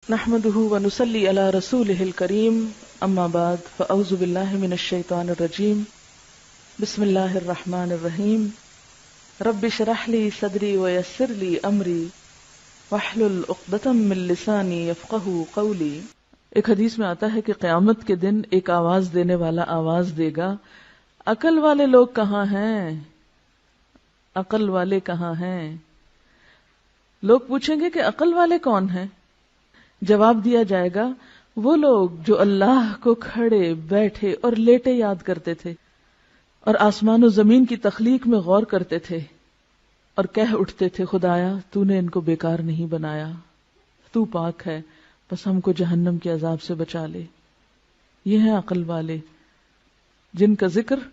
نحمده ونصلي على رسوله الكريم اما بعد فاعوذ بالله من الشيطان الرجيم بسم الله الرحمن الرحيم رب اشرح لي صدري ويسر لي امري واحلل عقدة من لساني يفقهوا قولي۔ ایک حدیث میں آتا ہے کہ قیامت کے دن ایک آواز دینے والا آواز دے گا، عقل والے لوگ کہاں ہیں، عقل والے کہاں ہیں؟ لوگ پوچھیں گے کہ عقل والے کون ہیں؟ جواب دیا جائے گا وہ لوگ جو اللہ کو کھڑے بیٹھے اور لیٹے یاد کرتے تھے اور آسمان و زمین کی تخلیق میں غور کرتے تھے اور کہہ اٹھتے تھے خدایا تو نے ان کو بیکار نہیں بنایا، تو پاک ہے، بس ہم کو جہنم کے عذاب سے بچا لے۔ یہ ہیں عقل والے جن کا ذکر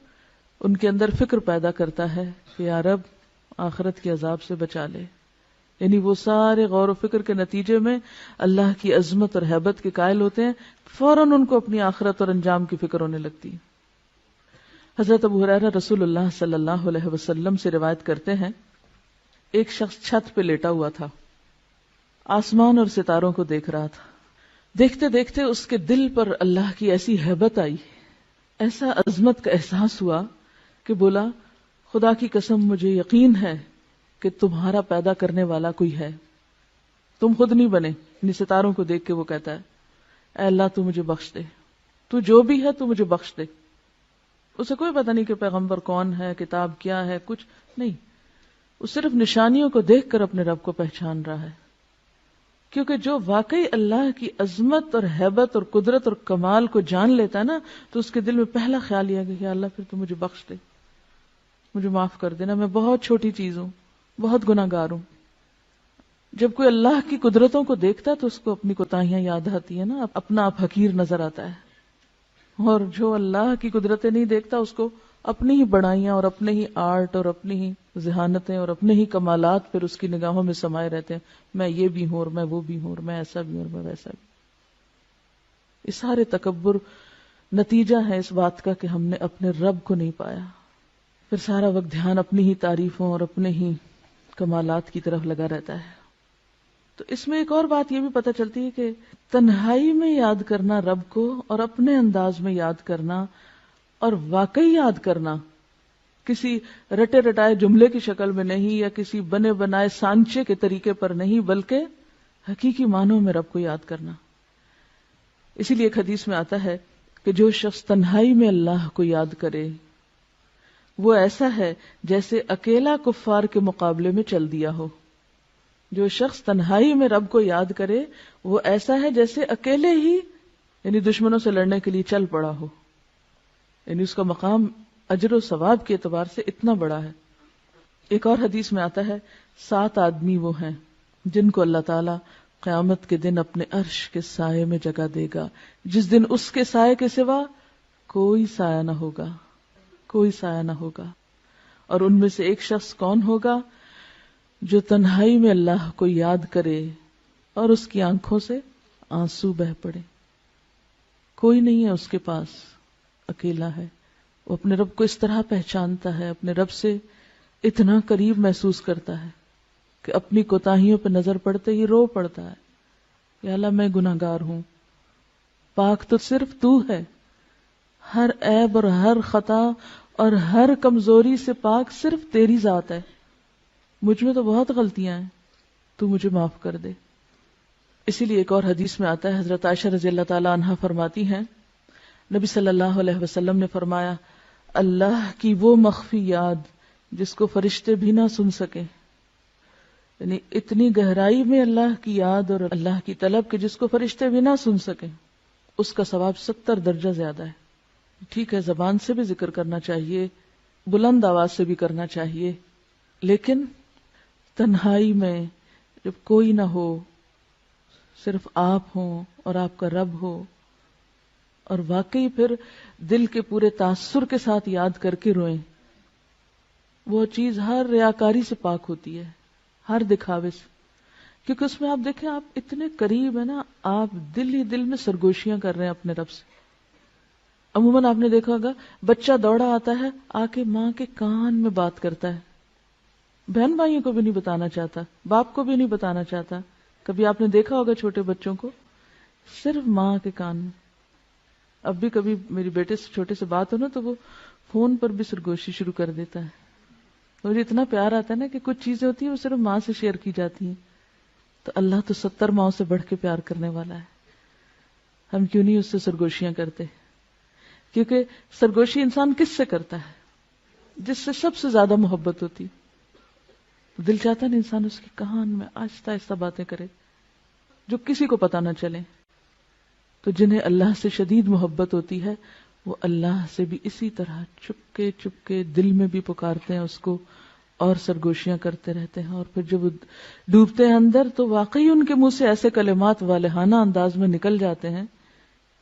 ان کے اندر فکر پیدا کرتا ہے کہ یا رب آخرت کے عذاب سے بچا لے، یعنی وہ سارے غور و فکر کے نتیجے میں اللہ کی عظمت اور ہیبت کے قائل ہوتے ہیں، فوراً ان کو اپنی آخرت اور انجام کی فکر ہونے لگتی ہے۔ حضرت ابو ہریرہ رسول اللہ صلی اللہ علیہ وسلم سے روایت کرتے ہیں، ایک شخص چھت پہ لیٹا ہوا تھا، آسمان اور ستاروں کو دیکھ رہا تھا۔ دیکھتے دیکھتے اس کے دل پر اللہ کی ایسی ہیبت آئی، ایسا عظمت کا احساس ہوا کہ بولا خدا کی قسم مجھے یقین ہے کہ تمہارا پیدا کرنے والا کوئی ہے، تم خود نہیں بنے۔ یعنی ستاروں کو دیکھ کے وہ کہتا ہے اے اللہ تو مجھے بخش دے، تو جو بھی ہے تو مجھے بخش دے۔ اسے کوئی پتہ نہیں کہ پیغمبر کون ہے، کتاب کیا ہے، کچھ نہیں، وہ صرف نشانیوں کو دیکھ کر اپنے رب کو پہچان رہا ہے، کیونکہ جو واقعی اللہ کی عظمت اور ہیبت اور قدرت اور کمال کو جان لیتا ہے نا، تو اس کے دل میں پہلا خیال یہ ہے کہ اللہ پھر تو مجھے بخش دے، مجھے معاف کر دینا، میں بہت چھوٹی چیز ہوں، بہت گناہ گار ہوں۔ جب کوئی اللہ کی قدرتوں کو دیکھتا ہے تو اس کو اپنی کوتاہیاں یاد آتی ہیں نا، اپنا آپ حقیر نظر آتا ہے، اور جو اللہ کی قدرتیں نہیں دیکھتا اس کو اپنی ہی بڑائیاں اور اپنے ہی آرٹ اور اپنی ہی ذہانتیں اور اپنے ہی کمالات پھر اس کی نگاہوں میں سمائے رہتے ہیں، میں یہ بھی ہوں اور میں وہ بھی ہوں اور میں ایسا بھی ہوں اور میں ویسا بھی۔ یہ سارے تکبر نتیجہ ہے اس بات کا کہ ہم نے اپنے رب کو نہیں پایا، پھر سارا وقت دھیان اپنی ہی تعریفوں اور اپنے ہی کمالات کی طرف لگا رہتا ہے۔ تو اس میں ایک اور بات یہ بھی پتہ چلتی ہے کہ تنہائی میں یاد کرنا رب کو اور اپنے انداز میں یاد کرنا اور واقعی یاد کرنا، کسی رٹے رٹائے جملے کی شکل میں نہیں یا کسی بنے بنائے سانچے کے طریقے پر نہیں، بلکہ حقیقی معنوں میں رب کو یاد کرنا۔ اسی لیے ایک حدیث میں آتا ہے کہ جو شخص تنہائی میں اللہ کو یاد کرے وہ ایسا ہے جیسے اکیلا کفار کے مقابلے میں چل دیا ہو۔ جو شخص تنہائی میں رب کو یاد کرے وہ ایسا ہے جیسے اکیلے ہی یعنی دشمنوں سے لڑنے کے لیے چل پڑا ہو، یعنی اس کا مقام اجر و ثواب کے اعتبار سے اتنا بڑا ہے۔ ایک اور حدیث میں آتا ہے 7 آدمی وہ ہیں جن کو اللہ تعالی قیامت کے دن اپنے عرش کے سائے میں جگہ دے گا، جس دن اس کے سائے کے سوا کوئی سایہ نہ ہوگا، کوئی سایہ نہ ہوگا۔ اور ان میں سے ایک شخص کون ہوگا؟ جو تنہائی میں اللہ کو یاد کرے اور اس کی آنکھوں سے آنسو بہ پڑے، کوئی نہیں ہے اس کے پاس، اکیلا ہے، وہ اپنے رب کو اس طرح پہچانتا ہے، اپنے رب سے اتنا قریب محسوس کرتا ہے کہ اپنی کوتاہیوں پہ نظر پڑتے ہی رو پڑتا ہے کہ اللہ میں گناہ گار ہوں، پاک تو صرف تو ہے، ہر عیب اور ہر خطا اور ہر کمزوری سے پاک صرف تیری ذات ہے، مجھ میں تو بہت غلطیاں ہیں، تو مجھے معاف کر دے۔ اسی لیے ایک اور حدیث میں آتا ہے، حضرت عائشہ رضی اللہ تعالی عنہا فرماتی ہیں نبی صلی اللہ علیہ وسلم نے فرمایا اللہ کی وہ مخفی یاد جس کو فرشتے بھی نہ سن سکے، یعنی اتنی گہرائی میں اللہ کی یاد اور اللہ کی طلب کہ جس کو فرشتے بھی نہ سن سکیں، اس کا ثواب 70 درجہ زیادہ ہے۔ ٹھیک ہے زبان سے بھی ذکر کرنا چاہیے، بلند آواز سے بھی کرنا چاہیے، لیکن تنہائی میں جب کوئی نہ ہو، صرف آپ ہوں اور آپ کا رب ہو، اور واقعی پھر دل کے پورے تاثر کے ساتھ یاد کر کے روئیں، وہ چیز ہر ریاکاری سے پاک ہوتی ہے، ہر دکھاوے سے، کیونکہ اس میں آپ دیکھیں آپ اتنے قریب ہیں نا، آپ دل ہی دل میں سرگوشیاں کر رہے ہیں اپنے رب سے۔ عموماً آپ نے دیکھا ہوگا بچہ دوڑا آتا ہے آ کے ماں کے کان میں بات کرتا ہے، بہن بھائیوں کو بھی نہیں بتانا چاہتا، باپ کو بھی نہیں بتانا چاہتا۔ کبھی آپ نے دیکھا ہوگا چھوٹے بچوں کو صرف ماں کے کان میں. اب بھی کبھی میری بیٹے سے چھوٹے سے بات ہو نا تو وہ فون پر بھی سرگوشی شروع کر دیتا ہے. مجھے اتنا پیار آتا ہے نا کہ کچھ چیزیں ہوتی ہیں وہ صرف ماں سے شیئر کی جاتی ہیں. تو اللہ تو 70 ماؤں سے بڑھ کے پیار کرنے والا ہے. ہم کیوں نہیں اس سے سرگوشیاں کرتے؟ کیونکہ سرگوشی انسان کس سے کرتا ہے؟ جس سے سب سے زیادہ محبت ہوتی. دل چاہتا ہے انسان اس کی کان میں آہستہ آہستہ باتیں کرے جو کسی کو پتہ نہ چلے. تو جنہیں اللہ سے شدید محبت ہوتی ہے وہ اللہ سے بھی اسی طرح چپکے چپکے دل میں بھی پکارتے ہیں اس کو اور سرگوشیاں کرتے رہتے ہیں. اور پھر جب وہ ڈوبتے ہیں اندر تو واقعی ان کے منہ سے ایسے کلمات والہانہ انداز میں نکل جاتے ہیں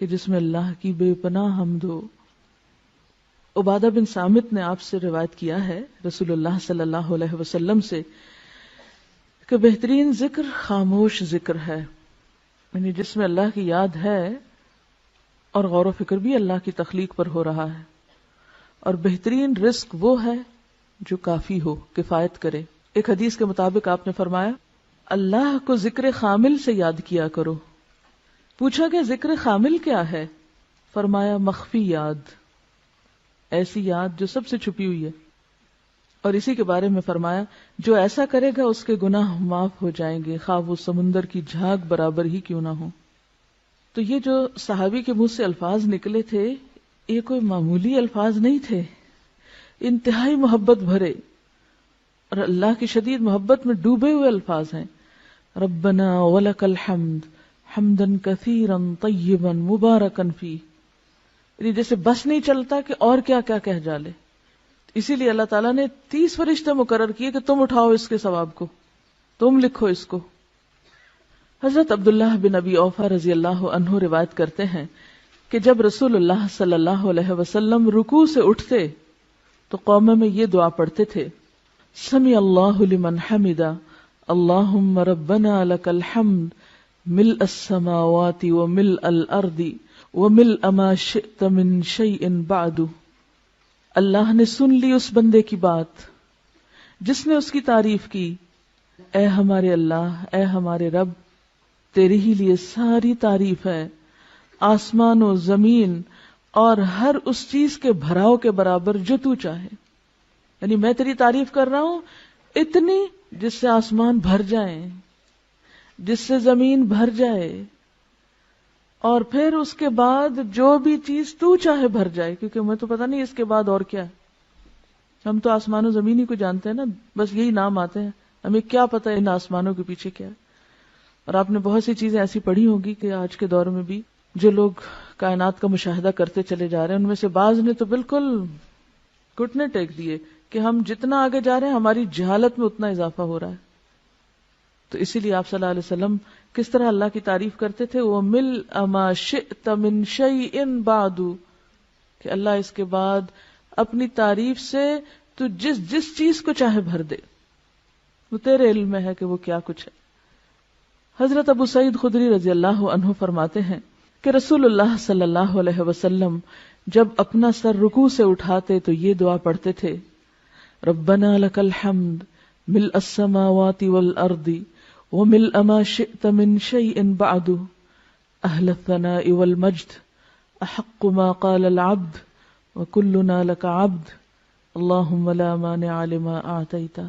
کہ جس میں اللہ کی بے پناہ حمد ہو. عبادہ بن صامت نے آپ سے روایت کیا ہے رسول اللہ صلی اللہ علیہ وسلم سے کہ بہترین ذکر خاموش ذکر ہے، یعنی جس میں اللہ کی یاد ہے اور غور و فکر بھی اللہ کی تخلیق پر ہو رہا ہے. اور بہترین رزق وہ ہے جو کافی ہو، کفایت کرے. ایک حدیث کے مطابق آپ نے فرمایا اللہ کو ذکر خامل سے یاد کیا کرو. پوچھا کہ ذکر خامل کیا ہے؟ فرمایا مخفی یاد، ایسی یاد جو سب سے چھپی ہوئی ہے. اور اسی کے بارے میں فرمایا جو ایسا کرے گا اس کے گناہ معاف ہو جائیں گے خواہ وہ سمندر کی جھاگ برابر ہی کیوں نہ ہو. تو یہ جو صحابی کے منہ سے الفاظ نکلے تھے یہ کوئی معمولی الفاظ نہیں تھے، انتہائی محبت بھرے اور اللہ کی شدید محبت میں ڈوبے ہوئے الفاظ ہیں. ربنا ولک الحمد حمدا کثیرا طیبا مبارکا فیہ. یعنی جیسے بس نہیں چلتا کہ اور کیا کیا کہہ ڈالے. اسی لیے اللہ تعالیٰ نے 30 فرشتے مقرر کیے کہ تم اٹھاؤ اس کے ثواب کو، تم لکھو اس کو. حضرت عبداللہ بن ابی اوفا رضی اللہ عنہ روایت کرتے ہیں کہ جب رسول اللہ صلی اللہ علیہ وسلم رکوع سے اٹھتے تو قوم میں یہ دعا پڑھتے تھے سمع اللہ لمن حمدا اللہم ربنا لک الحمد ملء السماوات وملء الارض وملء ما شئت من شیء بعد. اللہ نے سن لی اس بندے کی بات جس نے اس کی تعریف کی. اے ہمارے اللہ، اے ہمارے رب، تیرے ہی لیے ساری تعریف ہے، آسمان و زمین اور ہر اس چیز کے بھراؤ کے برابر جو تو چاہے. یعنی میں تیری تعریف کر رہا ہوں اتنی جس سے آسمان بھر جائیں، جس سے زمین بھر جائے، اور پھر اس کے بعد جو بھی چیز تو چاہے بھر جائے، کیونکہ ہمیں تو پتہ نہیں اس کے بعد اور کیا ہے. ہم تو آسمان و زمین ہی کو جانتے ہیں نا، بس یہی نام آتے ہیں، ہمیں کیا پتہ ان آسمانوں کے پیچھے کیا ہے. اور آپ نے بہت سی چیزیں ایسی پڑھی ہوگی کہ آج کے دور میں بھی جو لوگ کائنات کا مشاہدہ کرتے چلے جا رہے ہیں ان میں سے بعض نے تو بالکل گھٹنے ٹیک دیے کہ ہم جتنا آگے جا رہے ہیں ہماری جہالت میں اتنا اضافہ ہو رہا ہے. تو اسی لیے آپ صلی اللہ علیہ وسلم کس طرح اللہ کی تعریف کرتے تھے، وَمِلْءَ مَا شِئْتَ مِنْ شَيْءٍ بَعْدُ، کہ اللہ اس کے بعد اپنی تعریف سے تو جس چیز کو چاہے بھر دے، وہ تیرے علم میں ہے کہ وہ کیا کچھ ہے. حضرت ابو سعید خدری رضی اللہ عنہ فرماتے ہیں کہ رسول اللہ صلی اللہ علیہ وسلم جب اپنا سر رکوع سے اٹھاتے تو یہ دعا پڑھتے تھے ربنا لک الحمد ملء السماوات والارض وملء ما شئت من شيء بعد اهل الثناء والمجد احق ما قال العبد وكلنا لك عبد اللهم لا مانع لما اعطيت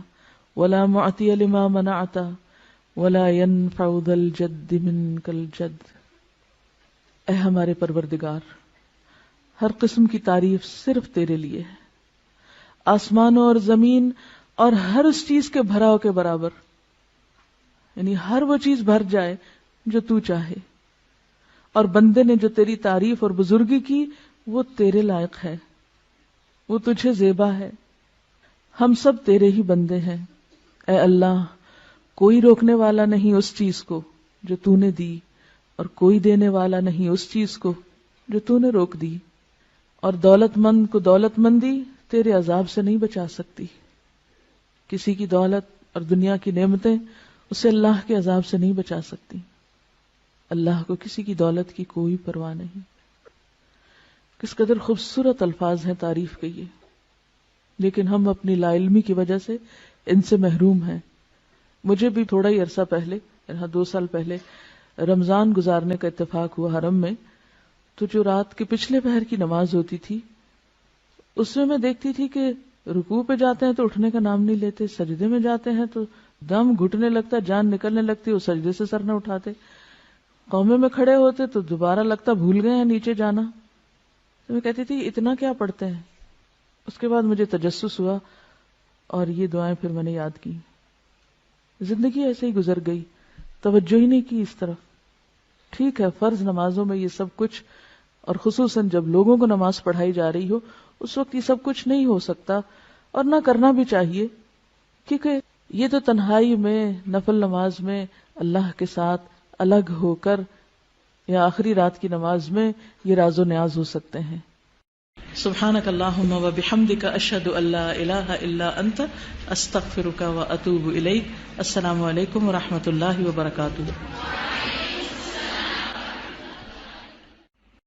ولا معطي لما منعت ولا ينفع ذا الجد منك الجد. اے ہمارے پروردگار، ہر قسم کی تعریف صرف تیرے لیے ہے، آسمانوں اور زمین اور ہر اس چیز کے بھراؤ کے برابر، یعنی ہر وہ چیز بھر جائے جو تو چاہے. اور بندے نے جو تیری تعریف اور بزرگی کی وہ تیرے لائق ہے، وہ تجھے زیبا ہے. ہم سب تیرے ہی بندے ہیں. اے اللہ، کوئی روکنے والا نہیں اس چیز کو جو تو نے دی، اور کوئی دینے والا نہیں اس چیز کو جو تو نے روک دی. اور دولت مند کو دولت مندی تیرے عذاب سے نہیں بچا سکتی. کسی کی دولت اور دنیا کی نعمتیں اسے اللہ کے عذاب سے نہیں بچا سکتی. اللہ کو کسی کی دولت کی کوئی پرواہ نہیں. کس قدر خوبصورت الفاظ ہیں تعریف کے یہ، لیکن ہم اپنی لا علمی کی وجہ سے ان سے محروم ہیں. مجھے بھی تھوڑا ہی عرصہ پہلے، 2 سال پہلے رمضان گزارنے کا اتفاق ہوا حرم میں، تو جو رات کے پچھلے پہر کی نماز ہوتی تھی اس میں دیکھتی تھی کہ رکوع پہ جاتے ہیں تو اٹھنے کا نام نہیں لیتے، سجدے میں جاتے ہیں تو دم گھٹنے لگتا، جان نکلنے لگتی، وہ سجدے سے سر نہ اٹھاتے، قومے میں کھڑے ہوتے تو دوبارہ لگتا بھول گئے ہیں نیچے جانا. تو میں کہتی تھی اتنا کیا پڑھتے ہیں. اس کے بعد مجھے تجسس ہوا اور یہ دعائیں پھر میں نے یاد کی. زندگی ایسے ہی گزر گئی، توجہ ہی نہیں کی اس طرف. ٹھیک ہے فرض نمازوں میں یہ سب کچھ، اور خصوصاً جب لوگوں کو نماز پڑھائی جا رہی ہو اس وقت یہ سب کچھ نہیں ہو سکتا اور نہ کرنا بھی چاہیے، کیونکہ یہ تو تنہائی میں نفل نماز میں اللہ کے ساتھ الگ ہو کر یا آخری رات کی نماز میں یہ راز و نیاز ہو سکتے ہیں. سبحانک اللہم و بحمدک اشہد ان لا الہ الا انت استغفرک و اتوب الیک. السلام علیکم و رحمۃ اللہ وبرکاتہ.